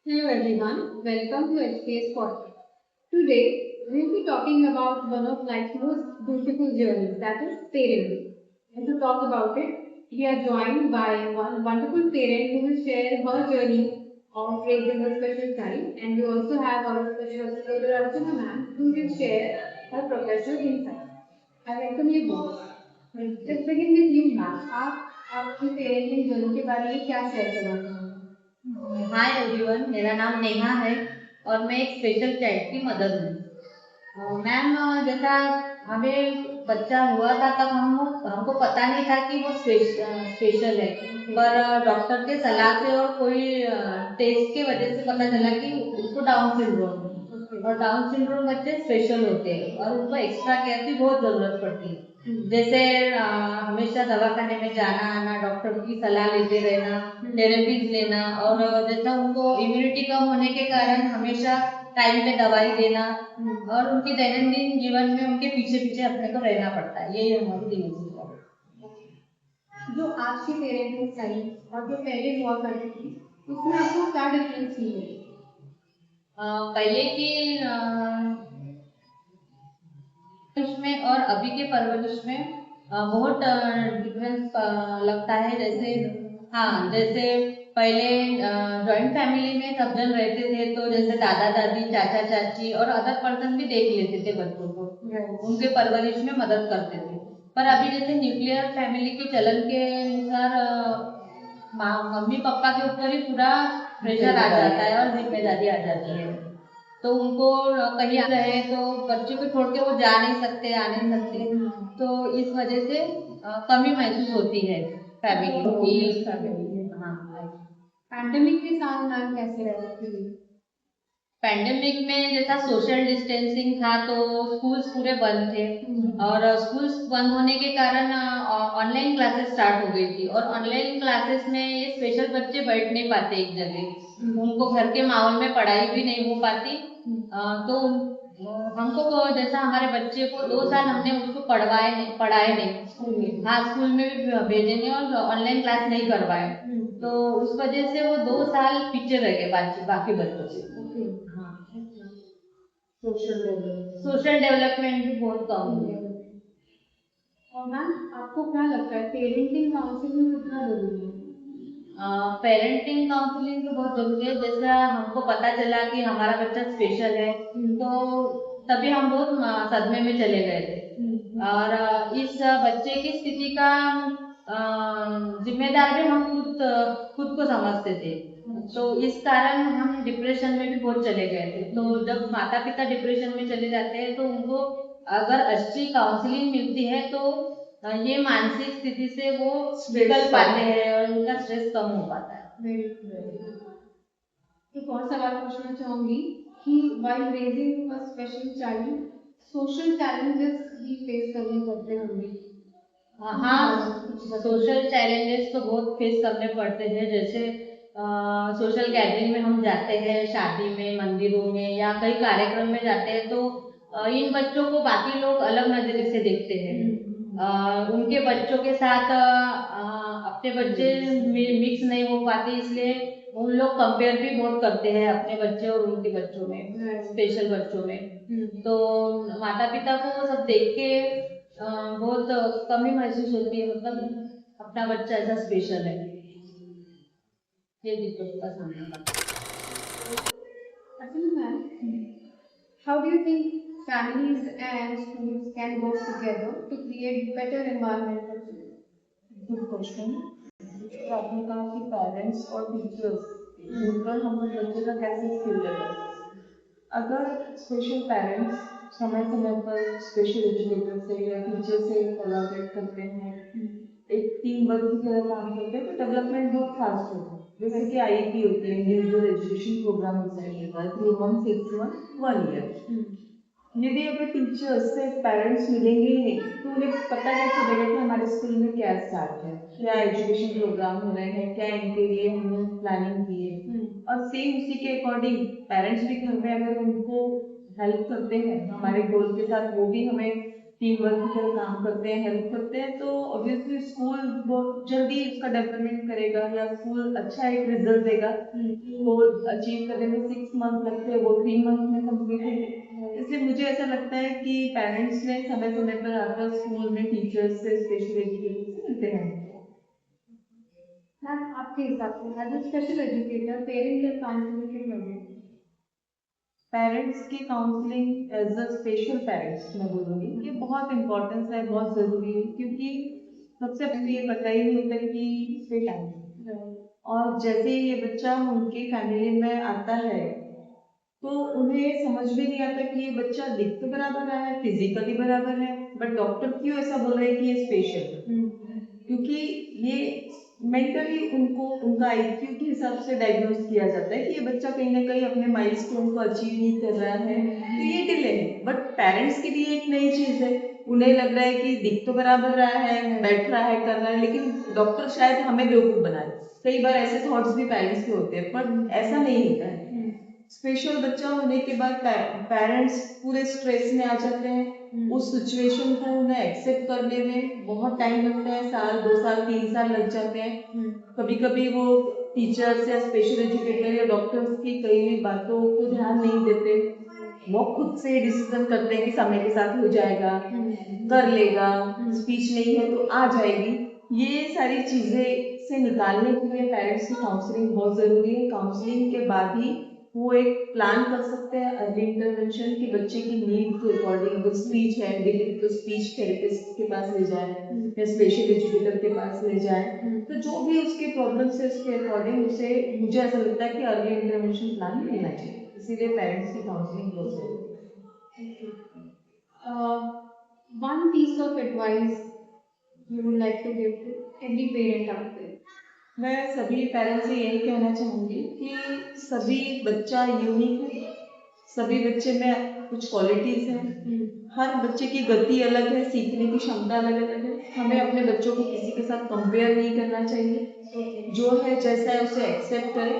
Hello everyone, welcome to HK's podcast. Today we'll be talking about one of life's most beautiful journeys, that is parenting. And to talk about it, we are joined by one wonderful parent who will share her journey of raising a special child, and we also have our special educator Archana ma'am who will share her professional insight. I welcome you both. Let's begin with you ma'am. आप आपकी parenting journey के बारे में क्या share करना चाहेंगे? Hi everyone, मेरा नाम नेहा है और मैं एक स्पेशल चाइल्ड की मदर हूँ। मैम, जैसा हमें बच्चा हुआ था तब हमको पता नहीं था कि वो स्पेशल है, पर डॉक्टर के सलाह से और कोई टेस्ट के वजह से पता चला कि उसको डाउन सिंड्रोम है। और डाउन सिंड्रोम बच्चे स्पेशल होते हैं और उनको एक्स्ट्रा केयर की बहुत जरूरत पड़ती है। जैसे हमेशा दवाखाने में जाना आना, डॉक्टर की सलाह लेते रहना, थेरेपीज लेना, और जैसा उनको इम्यूनिटी कम होने के कारण हमेशा टाइम पे दवाई देना, और उनके दैनंदिन जीवन में उनके पीछे पीछे अपने को रहना पड़ता है। यही हमारी दिनचर्या है। जो आज की पेरेंटिंग स्टाइल और जो पहले हुआ करती थी उसमें आपको क्या डिफरेंस मिले? पहले की परवरिश में और अभी के परवरिश में बहुत डिफरेंस लगता है। जैसे हाँ, जैसे पहले जॉइंट फैमिली में सब जन रहते थे, तो जैसे दादा दादी, चाचा चाची और अदर पर्सन भी देख लेते थे बच्चों को, उनके परवरिश में मदद करते थे। पर अभी जैसे न्यूक्लियर फैमिली के चलन के अनुसार मम्मी पापा के ऊपर ही पूरा प्रेशर आ जाता है और जिम्मेदारी आ जाती है। तो उनको कहीं रहे तो बच्चे को छोड़ के वो जा नहीं सकते, आ नहीं सकते, तो इस वजह से कमी महसूस होती है फैमिली। हाँ, पैंडेमिक के साथ मैम कैसे रहे आपके लिए? पैंडेमिक में जैसा सोशल डिस्टेंसिंग था तो स्कूल्स पूरे बंद थे, और स्कूल्स बंद होने के कारण ऑनलाइन क्लासेस स्टार्ट हो गई थी। और ऑनलाइन क्लासेस में ये स्पेशल बच्चे बैठ नहीं पाते एक जगह, उनको घर के माहौल में पढ़ाई भी नहीं हो पाती। तो हमको जैसा हमारे बच्चे को 2 साल हमने उसको पढ़ाए नहीं स्कूल में। हाँ, स्कूल में भी भेजे नहीं और ऑनलाइन क्लास नहीं करवाए, तो उस वजह से वो 2 साल पीछे रह गए बाकी बच्चों से। हाँ, सोशल डेवलपमेंट भी बहुत कम हो गया। और मैम आपको क्या लगता है पेरेंटिंग काउंसलिंग कितना जरूरी है? पेरेंटिंग काउंसलिंग तो बहुत जरूरी है। जैसा हमको पता चला कि हमारा बच्चा स्पेशल है, तो तभी हम बहुत सदमे में चले गए थे। और इस बच्चे की स्थिति का जिम्मेदार भी हम खुद को समझते थे, तो इस कारण हम डिप्रेशन में भी बहुत चले गए थे। तो जब माता पिता डिप्रेशन में चले जाते हैं तो उनको अगर अच्छी काउंसलिंग मिलती है तो ये मानसिक स्थिति से वो निकल पाते हैं और उनका स्ट्रेस कम हो पाता है। एक और सवाल पूछना चाहूंगी कि while raising a special child, social challenges भी फेस करने पड़ते होंगे। हाँ, सोशल चैलेंजेस तो बहुत फेस करने पड़ते हैं। जैसे सोशल गैदरिंग में हम जाते हैं, शादी में, मंदिरों में या कई कार्यक्रम में जाते हैं, तो इन बच्चों को बाकी लोग अलग नजरिए से देखते हैं। उनके बच्चों के साथ अपने बच्चे मिक्स नहीं हो पाते, इसलिए उन लोग कंपेयर भी बहुत करते हैं अपने बच्चे और उनके बच्चों में, स्पेशल बच्चों में। तो माता पिता को वो सब देख के बहुत कमी महसूस होती है, मतलब अपना बच्चा ऐसा स्पेशल है, ये दिक्कत का सामना करता Actually, ma'am, how do you think families and schools can work together to create better environment for children? Good question. तो आपने कहा कि पेरेंट्स और टीचर्स मिलकर हम लोग बच्चे का कैसे स्किल डेवलप कर सकते हैं। अगर स्पेशल पेरेंट्स समय समय पर स्पेशल एजुकेटर से या टीचर से कोलैबोरेट करते हैं, एक टीम वर्क की तरह काम करते हैं, तो डेवलपमेंट बहुत फास्ट होता है। जैसे कि आईईपी होती है, इंडिविजुअल एजुकेशन प्रोग्राम डिजाइन होता है, 3 मंथ 6 मंथ 1 ईयर। यदि अगर टीचर्स से पेरेंट्स मिलेंगे ही नहीं तो उन्हें पता नहीं चलेगा कि हमारे स्कूल में क्या स्टार्ट है, क्या एजुकेशन प्रोग्राम हो रहे हैं, क्या इनके लिए हमने प्लानिंग की है। और सेम उसी के अकॉर्डिंग पेरेंट्स भी घर में अगर उनको हेल्प करते हैं हमारे गोल के साथ, वो भी हमें टीम वर्क की तरह काम करते हैं, हेल्प करते हैं, तो ऑब्वियसली स्कूल बहुत जल्दी उसका डेवलपमेंट करेगा या स्कूल अच्छा एक रिजल्ट देगा। वो अचीव करने में 6 मंथ लगते हैं, वो 3 मंथ में कंप्लीट है। इसलिए मुझे ऐसा लगता है कि पेरेंट्स ने समय समय पर आकर स्कूल में टीचर्स से, स्पेशल एजुकेटर से मिलते हैं। मैम आपके हिसाब से as a special educator parental counselling क्यों लगे? पेरेंट्स की counselling as a special parents मैं बोलूँगी कि बहुत इम्पोर्टेंस है, बहुत ज़रूरी है, क्योंकि सबसे पहले ये पता ही नहीं होता कि स्पेशल, और जैसे ही ये बच्चा उनके फैमिली में आता है तो उन्हें समझ भी नहीं आता कि ये बच्चा दिख तो बराबर रहा है, फिजिकली बराबर है, बट डॉक्टर क्यों ऐसा बोल रहे हैं कि ये स्पेशल है। क्योंकि ये मेंटली उनको उनका आईक्यू के हिसाब से डायग्नोज किया जाता है कि ये बच्चा कहीं ना कहीं अपने माइलस्टोन को अचीव नहीं कर रहा है, तो ये डिले है। बट पेरेंट्स के लिए एक नई चीज है, उन्हें लग रहा है कि दिख तो बराबर रहा है, बैठ रहा है, कर रहा है, लेकिन डॉक्टर शायद हमें बेवकूफ बनाए। कई बार ऐसे थॉट्स भी पेरेंट्स के होते हैं, पर ऐसा नहीं होता है। स्पेशल बच्चा होने के बाद पेरेंट्स पूरे स्ट्रेस में आ जाते हैं। उस सिचुएशन को उन्हें एक्सेप्ट करने में बहुत टाइम लगता है, 1 साल 2 साल 3 साल लग जाते हैं। कभी कभी वो टीचर्स या स्पेशल एजुकेटर या डॉक्टर्स की कई हुई बातों को ध्यान नहीं देते, वो खुद से डिसीजन करते हैं कि समय के साथ हो जाएगा, कर लेगा, स्पीच नहीं है तो आ जाएगी। ये सारी चीजें से निकालने के लिए पेरेंट्स की काउंसलिंग बहुत जरूरी है। काउंसलिंग के बाद ही वो एक प्लान कर सकते हैं अर्ली इंटरवेंशन कि बच्चे की नीड के अकॉर्डिंग, अगर स्पीच है डिले तो स्पीच थेरेपिस्ट के पास ले जाए या स्पेशल एजुकेटर के पास ले जाए, तो जो भी उसके प्रॉब्लम्स है उसके अकॉर्डिंग उसे, मुझे ऐसा लगता है कि अर्ली इंटरवेंशन प्लान मिलना चाहिए। इसीलिए पेरेंट्स की काउंसलिंग बहुत जरूरी है। One piece of advice you would like to give to every parent out there? मैं सभी पेरेंट्स से यही कहना चाहूँगी कि सभी बच्चा यूनिक है, सभी बच्चे में कुछ क्वालिटीज हैं, हर बच्चे की गति अलग है, सीखने की क्षमता अलग अलग है। हमें अपने बच्चों को किसी के साथ कंपेयर नहीं करना चाहिए, जो है जैसा है उसे एक्सेप्ट करें।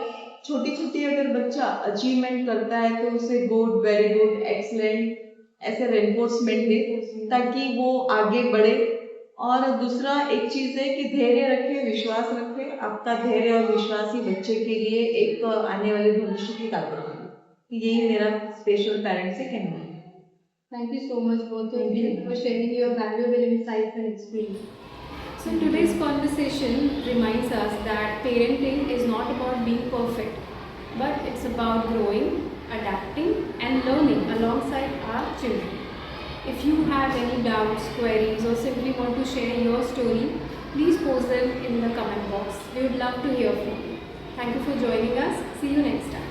छोटी छोटी अगर बच्चा अचीवमेंट करता है तो उसे गुड, वेरी गुड, एक्सलेंट ऐसे रेनफोर्समेंट दे ताकि वो आगे बढ़े। और दूसरा एक चीज है कि धैर्य रखें, विश्वास रखें। आपका धैर्य और विश्वास ही बच्चे के लिए एक आने वाले भविष्य की ताकत है। यही मेरा स्पेशल पेरेंट्स से कहना है। Thank you so much both of you for sharing your valuable insights and experience. So today's conversation reminds us that parenting is not about being perfect, but it's about growing, adapting and learning alongside our children. If you have any doubts, queries or simply want to share your story, please post them in the comment box. We would love to hear from you. Thank you for joining us. See you next time.